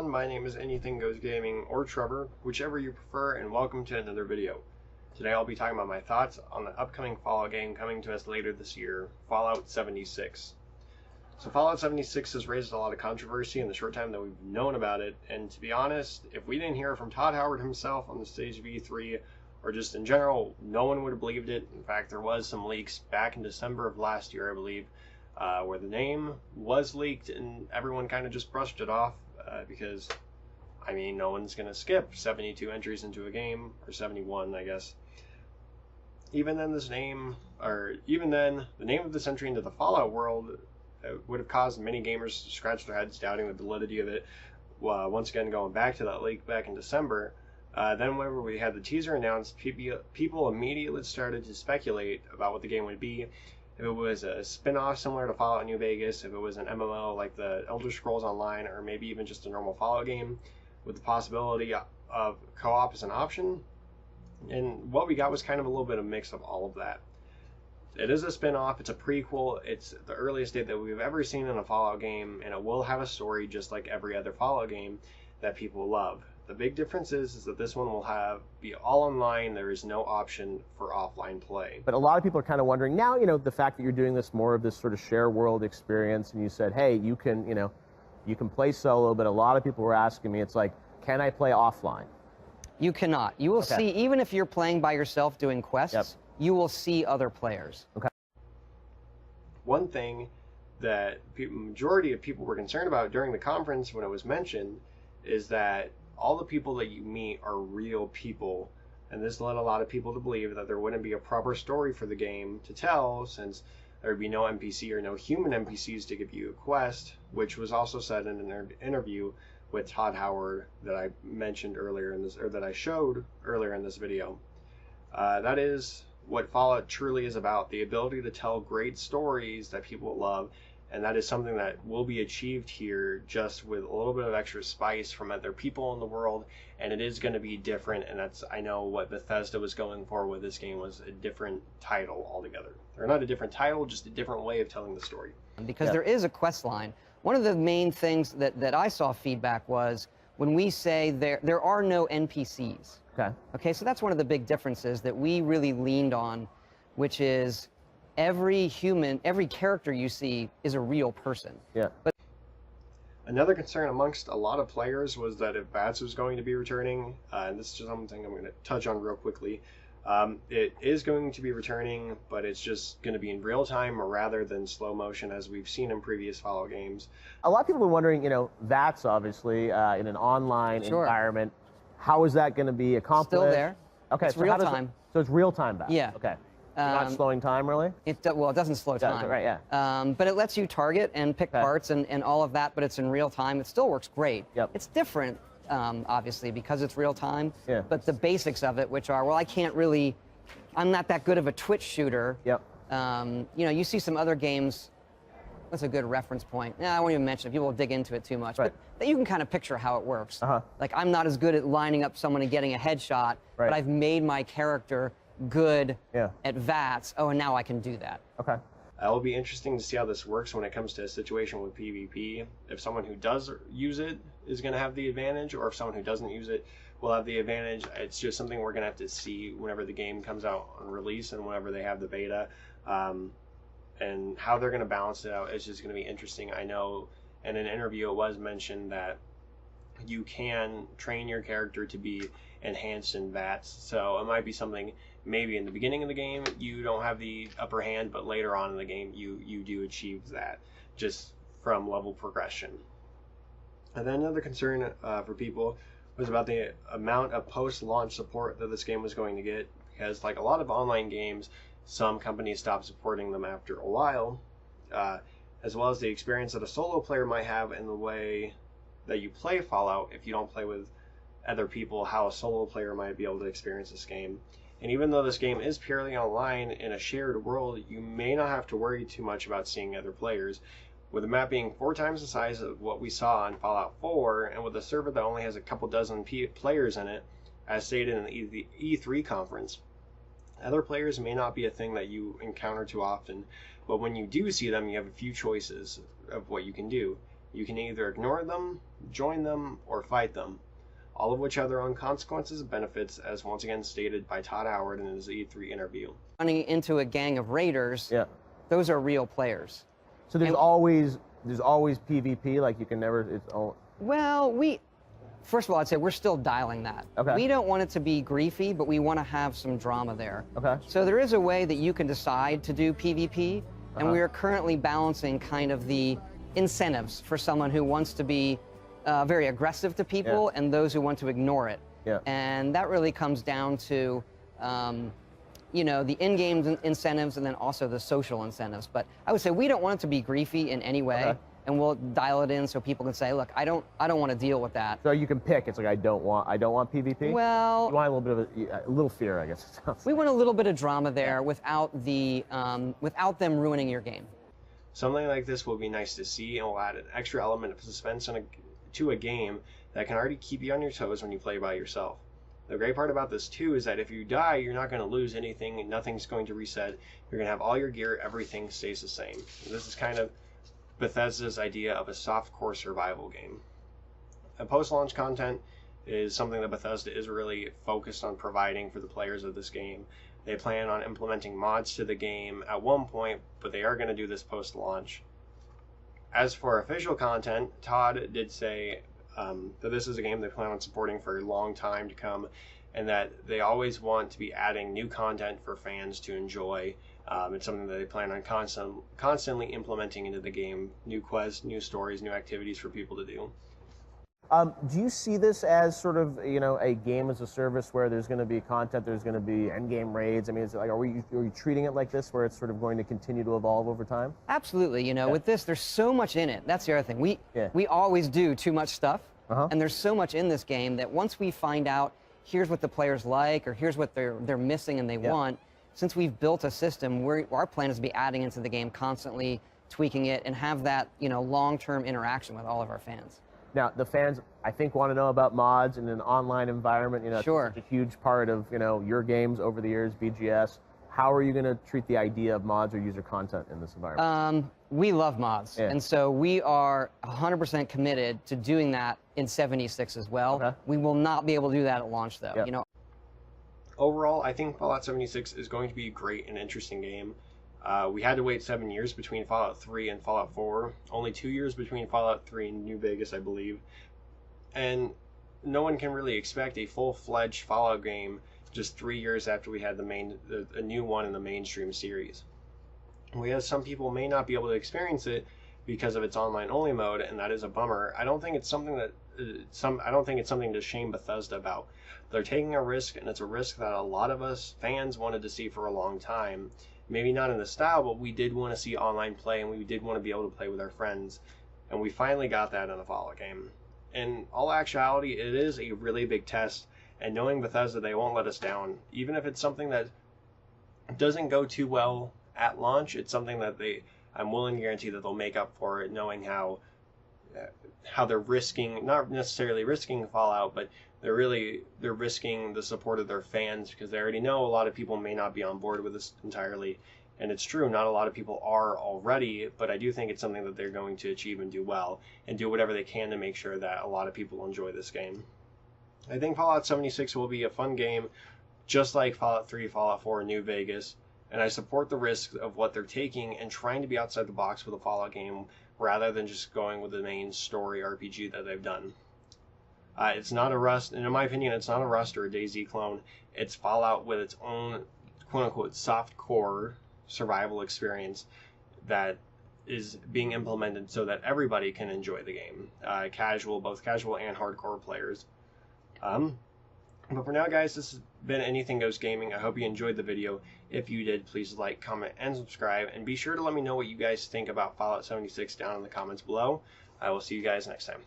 everyone, my name is Anything Goes Gaming, or Trevor, whichever you prefer, and welcome to another video. Today I'll be talking about my thoughts on the upcoming Fallout game coming to us later this year, Fallout 76. So Fallout 76 has raised a lot of controversy in the short time that we've known about it, and to be honest, if we didn't hear from Todd Howard himself on the stage of E3, or just in general, no one would have believed it. In fact, there was some leaks back in December of last year, I believe, where the name was leaked and everyone kind of just brushed it off because, I mean, no one's going to skip 72 entries into a game, or 71, I guess. Even then, the name of this entry into the Fallout world would have caused many gamers to scratch their heads, doubting the validity of it. Once again, going back to that leak back in December, then whenever we had the teaser announced, people immediately started to speculate about what the game would be. If it was a spin-off similar to Fallout New Vegas, if it was an MMO like the Elder Scrolls Online, or maybe even just a normal Fallout game with the possibility of co-op as an option. And what we got was kind of a little bit of a mix of all of that. It is a spin-off, it's a prequel, it's the earliest date that we've ever seen in a Fallout game, and it will have a story just like every other Fallout game that people love. The big difference is that this one will be all online. There is no option for offline play. But a lot of people are kind of wondering now, the fact that you're doing this more of this sort of share world experience, and you said, hey, you can play solo, but a lot of people were asking me, it's like, can I play offline? You cannot. You will see, even if you're playing by yourself doing quests, you will see other players. Okay. One thing that majority of people were concerned about during the conference when it was mentioned is that all the people that you meet are real people, and this led a lot of people to believe that there wouldn't be a proper story for the game to tell, since there would be no NPC or no human NPCs to give you a quest, which was also said in an interview with Todd Howard that I mentioned earlier in this, or that I showed earlier in this video. That is what Fallout truly is about, the ability to tell great stories that people love. And that is something that will be achieved here just with a little bit of extra spice from other people in the world. And it is going to be different. And that's, I know what Bethesda was going for with this game was a different title altogether. Or not a different title, just a different way of telling the story. Because there is a quest line. One of the main things that I saw feedback was when we say there are no NPCs. Okay, so that's one of the big differences that we really leaned on, which is every character you see is a real person. Yeah. But another concern amongst a lot of players was that if VATS was going to be returning, and this is just something I'm going to touch on real quickly, it is going to be returning, but it's just going to be in real time rather than slow motion as we've seen in previous Fallout games. A lot of people are wondering, VATS obviously in an online environment, how is that going to be accomplished? Still there. Okay, it's so real time. So it's real time VATS. Yeah. Okay. Not slowing time, really? Well, it doesn't slow time. Right, yeah. But it lets you target and pick parts and all of that, but it's in real time. It still works great. Yep. It's different, obviously, because it's real time. Yeah. But the basics of it, which are, well, I'm not that good of a Twitch shooter. Yep. You see some other games. That's a good reference point. I won't even mention it. People will dig into it too much. Right. But you can kind of picture how it works. Uh-huh. Like, I'm not as good at lining up someone and getting a headshot, but I've made my character good at VATS. Oh, and now I can do that. Okay. It will be interesting to see how this works when it comes to a situation with PvP. If someone who does use it is going to have the advantage, or if someone who doesn't use it will have the advantage. It's just something we're going to have to see whenever the game comes out on release and whenever they have the beta. And how they're going to balance it out is just going to be interesting. I know in an interview it was mentioned that you can train your character to be enhanced in VATS, so it might be something maybe in the beginning of the game you don't have the upper hand, but later on in the game you do achieve that just from level progression. And then another concern for people was about the amount of post-launch support that this game was going to get, because like a lot of online games, some companies stop supporting them after a while, as well as the experience that a solo player might have in the way that you play Fallout. If you don't play with other people, how a solo player might be able to experience this game. And even though this game is purely online in a shared world, you may not have to worry too much about seeing other players. With the map being 4 times the size of what we saw in Fallout 4, and with a server that only has a couple dozen players in it, as stated in the E3 conference, other players may not be a thing that you encounter too often, but when you do see them, you have a few choices of what you can do. You can either ignore them, join them, or fight them, all of which have their own consequences and benefits, as once again stated by Todd Howard in his E3 interview. Running into a gang of raiders, Yeah. those are real players. So there's always PvP, like you can never, Well, first of all, I'd say we're still dialing that. Okay. We don't want it to be griefy, but we want to have some drama there. Okay. So there is a way that you can decide to do PvP, and we are currently balancing kind of the incentives for someone who wants to be very aggressive to people and those who want to ignore it. Yeah. And that really comes down to, you know, the in-game incentives and then also the social incentives. But I would say we don't want it to be griefy in any way. Okay. And we'll dial it in so people can say, look, I don't want to deal with that. So you can pick. It's like I don't want PvP. Well, you want a little bit of a little fear, I guess. We want a little bit of drama there without the without them ruining your game. Something like this will be nice to see and will add an extra element of suspense to a game that can already keep you on your toes when you play by yourself. The great part about this too is that if you die, you're not going to lose anything, and nothing's going to reset. You're going to have all your gear, everything stays the same. And this is kind of Bethesda's idea of a softcore survival game. And post-launch content is something that Bethesda is really focused on providing for the players of this game. They plan on implementing mods to the game at one point, but they are going to do this post-launch. As for official content, Todd did say that this is a game they plan on supporting for a long time to come, and that they always want to be adding new content for fans to enjoy. It's something that they plan on constantly implementing into the game. New quests, new stories, new activities for people to do. Do you see this as sort of, you know, a game as a service where there's going to be content, there's going to be end-game raids? I mean, is it like, are you treating it like this, where it's sort of going to continue to evolve over time? Absolutely. You know, with this, there's so much in it. That's the other thing. We always do too much stuff, and there's so much in this game that once we find out, here's what the players like, or here's what they're missing and they want, since we've built a system, our plan is to be adding into the game constantly, tweaking it, and have that, you know, long-term interaction with all of our fans. Now, the fans, I think, want to know about mods in an online environment. You know, it's such a huge part of, you know, your games over the years, BGS. How are you going to treat the idea of mods or user content in this environment? We love mods, and so we are 100% committed to doing that in 76 as well. Okay. We will not be able to do that at launch, though. You know. Overall, I think Fallout 76 is going to be a great and interesting game. We had to wait 7 years between Fallout 3 and Fallout 4. Only 2 years between Fallout 3 and New Vegas, I believe. And no one can really expect a full-fledged Fallout game just 3 years after we had a new one in the mainstream series. Whereas some people may not be able to experience it because of its online-only mode, and that is a bummer. I don't think it's something to shame Bethesda about. They're taking a risk, and it's a risk that a lot of us fans wanted to see for a long time. Maybe not in the style, but we did want to see online play, and we did want to be able to play with our friends. And we finally got that in the Fallout game. In all actuality, it is a really big test, and knowing Bethesda, they won't let us down. Even if it's something that doesn't go too well at launch, it's something that I'm willing to guarantee that they'll make up for it, knowing how they're risking, not necessarily risking Fallout, but they're risking the support of their fans, because they already know a lot of people may not be on board with this entirely. And it's true, not a lot of people are already, but I do think it's something that they're going to achieve and do well, and do whatever they can to make sure that a lot of people enjoy this game. I think Fallout 76 will be a fun game, just like Fallout 3, Fallout 4, and New Vegas, and I support the risk of what they're taking and trying to be outside the box with a Fallout game, rather than just going with the main story RPG that they've done. It's not a Rust, and in my opinion, it's not a Rust or a DayZ clone. It's Fallout with its own quote-unquote soft-core survival experience that is being implemented so that everybody can enjoy the game. Both casual and hardcore players. But for now, guys, this has been Anything Goes Gaming. I hope you enjoyed the video. If you did, please like, comment, and subscribe. And be sure to let me know what you guys think about Fallout 76 down in the comments below. I will see you guys next time.